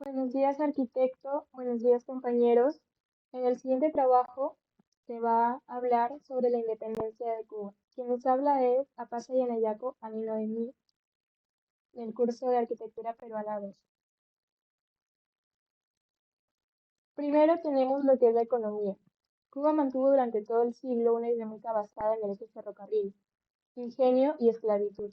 Buenos días, arquitecto. Buenos días, compañeros. En el siguiente trabajo se va a hablar sobre la independencia de Cuba. Quien nos habla es Apasa Yanayaco Anino de mí, del curso de Arquitectura Peruana 2. Primero tenemos lo que es la economía. Cuba mantuvo durante todo el siglo una dinámica basada en el eje ferrocarril, ingenio y esclavitud.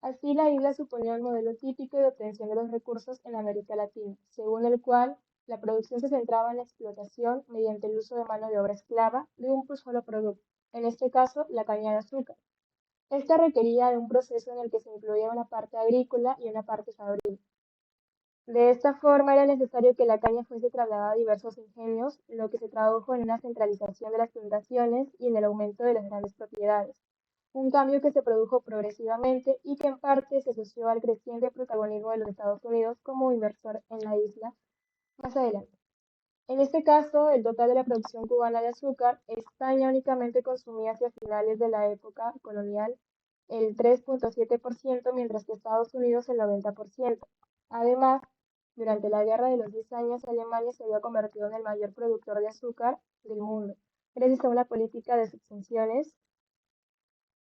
Así, la isla suponía un modelo típico de obtención de los recursos en América Latina, según el cual la producción se centraba en la explotación mediante el uso de mano de obra esclava de un solo producto, en este caso la caña de azúcar. Esta requería de un proceso en el que se incluía una parte agrícola y una parte fabril. De esta forma era necesario que la caña fuese trasladada a diversos ingenios, lo que se tradujo en una centralización de las plantaciones y en el aumento de las grandes propiedades, un cambio que se produjo progresivamente y que en parte se asoció al creciente protagonismo de los Estados Unidos como inversor en la isla más adelante. En este caso, el total de la producción cubana de azúcar, España únicamente consumía hacia finales de la época colonial el 3,7%, mientras que Estados Unidos el 90%. Además, durante la Guerra de los 10 años, Alemania se había convertido en el mayor productor de azúcar del mundo, gracias a una política de subvenciones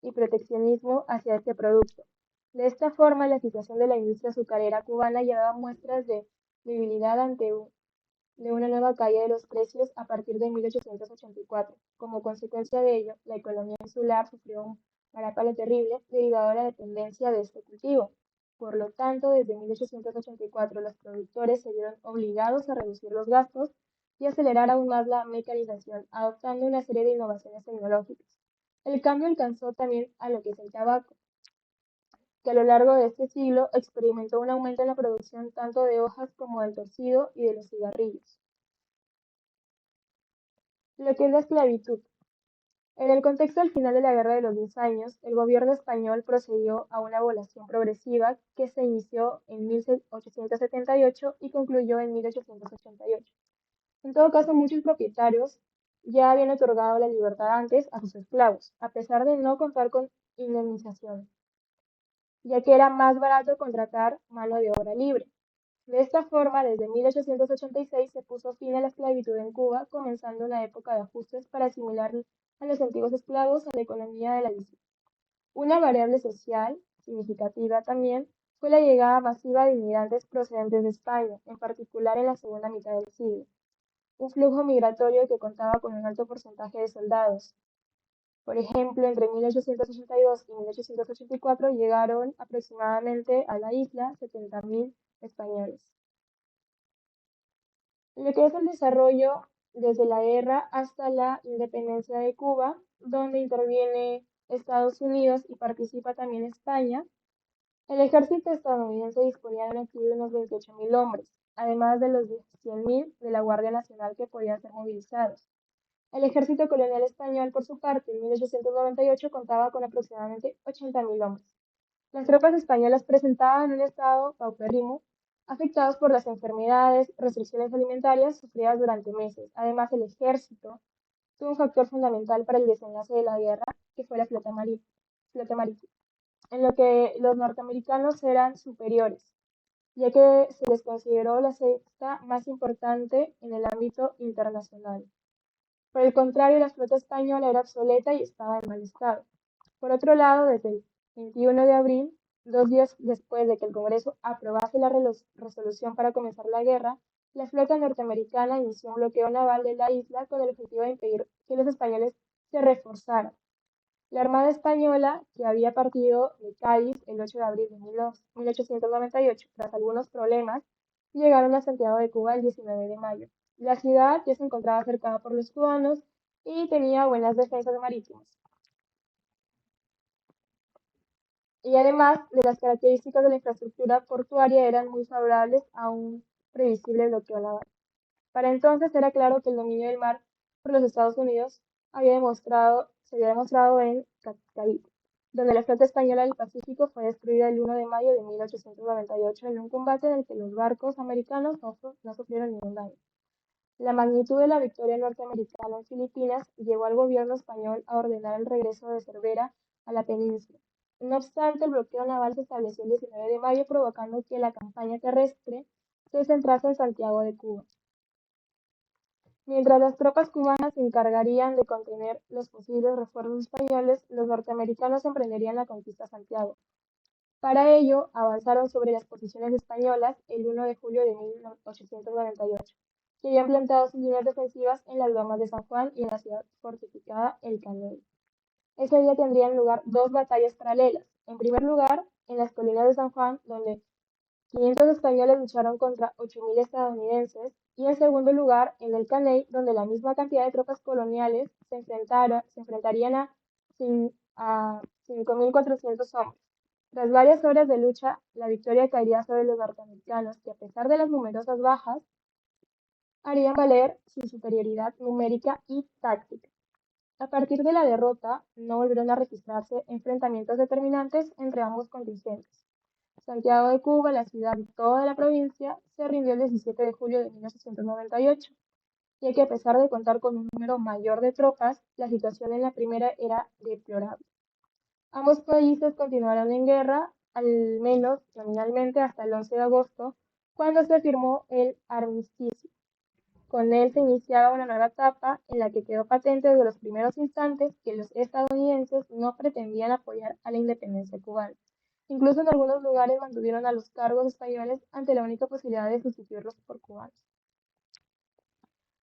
y proteccionismo hacia este producto. De esta forma, la situación de la industria azucarera cubana llevaba muestras de debilidad de una nueva caída de los precios a partir de 1884. Como consecuencia de ello, la economía insular sufrió un varapalo terrible derivado de la dependencia de este cultivo. Por lo tanto, desde 1884 los productores se vieron obligados a reducir los gastos y acelerar aún más la mecanización, adoptando una serie de innovaciones tecnológicas. El cambio alcanzó también a lo que es el tabaco, que a lo largo de este siglo experimentó un aumento en la producción tanto de hojas como del torcido y de los cigarrillos. Lo que es la esclavitud. En el contexto del final de la Guerra de los 10 años, el gobierno español procedió a una abolición progresiva que se inició en 1878 y concluyó en 1888. En todo caso, muchos propietarios ya habían otorgado la libertad antes a sus esclavos, a pesar de no contar con indemnización, ya que era más barato contratar mano de obra libre. De esta forma, desde 1886 se puso fin a la esclavitud en Cuba, comenzando una época de ajustes para asimilar a los antiguos esclavos a la economía de la isla. Una variable social significativa también fue la llegada masiva de inmigrantes procedentes de España, en particular en la segunda mitad del siglo. Un flujo migratorio que contaba con un alto porcentaje de soldados. Por ejemplo, entre 1882 y 1884 llegaron aproximadamente a la isla 70.000 españoles. Lo que es el desarrollo desde la guerra hasta la independencia de Cuba, donde interviene Estados Unidos y participa también España. El ejército estadounidense disponía de un activo de unos 28.000 hombres, además de los 100.000 de la Guardia Nacional que podían ser movilizados. El ejército colonial español, por su parte, en 1898 contaba con aproximadamente 80.000 hombres. Las tropas españolas presentaban un estado paupérrimo, afectados por las enfermedades, restricciones alimentarias sufridas durante meses. Además, el ejército tuvo un factor fundamental para el desenlace de la guerra, que fue la flota marítima, en lo que los norteamericanos eran superiores, ya que se les consideró la sexta más importante en el ámbito internacional. Por el contrario, la flota española era obsoleta y estaba en mal estado. Por otro lado, desde el 21 de abril, 2 días después de que el Congreso aprobase la resolución para comenzar la guerra, la flota norteamericana inició un bloqueo naval de la isla con el objetivo de impedir que los españoles se reforzaran. La Armada Española, que había partido de Cádiz el 8 de abril de 1898, tras algunos problemas, llegaron a Santiago de Cuba el 19 de mayo. La ciudad ya se encontraba cercada por los cubanos y tenía buenas defensas marítimas. Y además de las características de la infraestructura portuaria eran muy favorables a un previsible bloqueo naval. Para entonces era claro que el dominio del mar por los Estados Unidos se había demostrado en Cavite, donde la flota española del Pacífico fue destruida el 1 de mayo de 1898 en un combate en el que los barcos americanos no sufrieron ningún daño. La magnitud de la victoria norteamericana en Filipinas llevó al gobierno español a ordenar el regreso de Cervera a la península. No obstante, el bloqueo naval se estableció el 19 de mayo, provocando que la campaña terrestre se centrase en Santiago de Cuba. Mientras las tropas cubanas se encargarían de contener los posibles refuerzos españoles, los norteamericanos emprenderían la conquista de Santiago. Para ello, avanzaron sobre las posiciones españolas el 1 de julio de 1898, que habían plantado sus líneas defensivas en las lomas de San Juan y en la ciudad fortificada El Caney. Ese día tendrían lugar dos batallas paralelas. En primer lugar, en las colinas de San Juan, donde 500 españoles lucharon contra 8.000 estadounidenses, y en segundo lugar, en el Caney, donde la misma cantidad de tropas coloniales se enfrentarían a 5.400 hombres. Tras varias horas de lucha, la victoria caería sobre los norteamericanos, que a pesar de las numerosas bajas, harían valer su superioridad numérica y táctica. A partir de la derrota, no volvieron a registrarse enfrentamientos determinantes entre ambos contingentes. Santiago de Cuba, la ciudad y toda la provincia, se rindió el 17 de julio de 1898, ya que a pesar de contar con un número mayor de tropas, la situación en la primera era deplorable. Ambos países continuaron en guerra, al menos nominalmente, hasta el 11 de agosto, cuando se firmó el armisticio. Con él se iniciaba una nueva etapa en la que quedó patente desde los primeros instantes que los estadounidenses no pretendían apoyar a la independencia cubana. Incluso en algunos lugares mantuvieron a los cargos españoles ante la única posibilidad de sustituirlos por cubanos.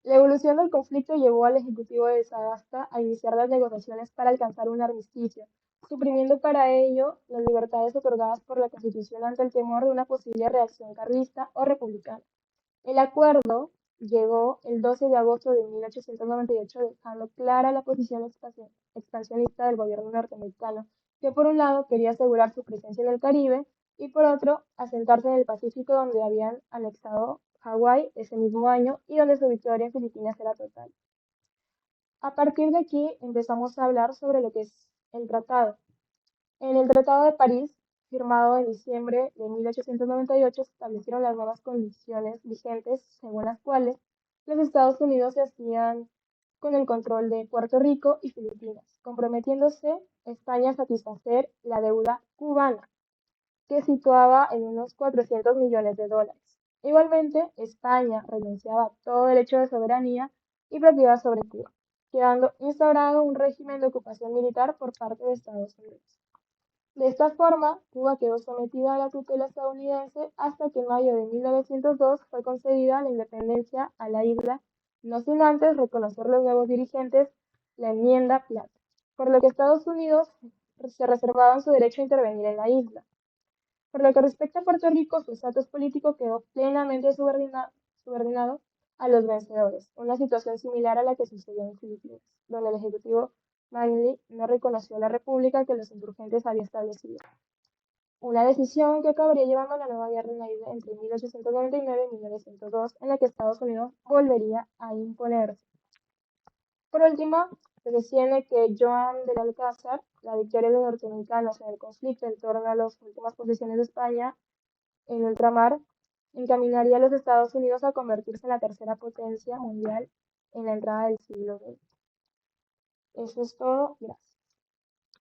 La evolución del conflicto llevó al ejecutivo de Sagasta a iniciar las negociaciones para alcanzar un armisticio, suprimiendo para ello las libertades otorgadas por la Constitución ante el temor de una posible reacción carlista o republicana. El acuerdo llegó el 12 de agosto de 1898, dejando clara la posición expansionista del gobierno norteamericano, que por un lado quería asegurar su presencia en el Caribe y por otro asentarse en el Pacífico, donde habían anexado Hawái ese mismo año y donde su victoria en Filipinas era total. A partir de aquí empezamos a hablar sobre lo que es el tratado. En el Tratado de París, firmado en diciembre de 1898, se establecieron las nuevas condiciones vigentes, según las cuales los Estados Unidos se hacían con el control de Puerto Rico y Filipinas, comprometiéndose España a satisfacer la deuda cubana, que situaba en unos 400 millones de dólares. Igualmente, España renunciaba a todo derecho de soberanía y propiedad sobre Cuba, quedando instaurado un régimen de ocupación militar por parte de Estados Unidos. De esta forma, Cuba quedó sometida a la tutela estadounidense hasta que en mayo de 1902 fue concedida la independencia a la isla, no sin antes reconocer los nuevos dirigentes la enmienda Platt, por lo que Estados Unidos se reservaban su derecho a intervenir en la isla. Por lo que respecta a Puerto Rico, su estatus político quedó plenamente subordinado a los vencedores, una situación similar a la que sucedió en Filipinas, donde el ejecutivo Manley no reconoció la república que los insurgentes habían establecido. Una decisión que acabaría llevando a la nueva guerra en la isla entre 1899 y 1902, en la que Estados Unidos volvería a imponerse. Por último, se sostiene que Joan del Alcázar, la victoria de los norteamericanos en el conflicto en torno a las últimas posesiones de España en ultramar, encaminaría a los Estados Unidos a convertirse en la tercera potencia mundial en la entrada del siglo XX. Eso es todo. Gracias.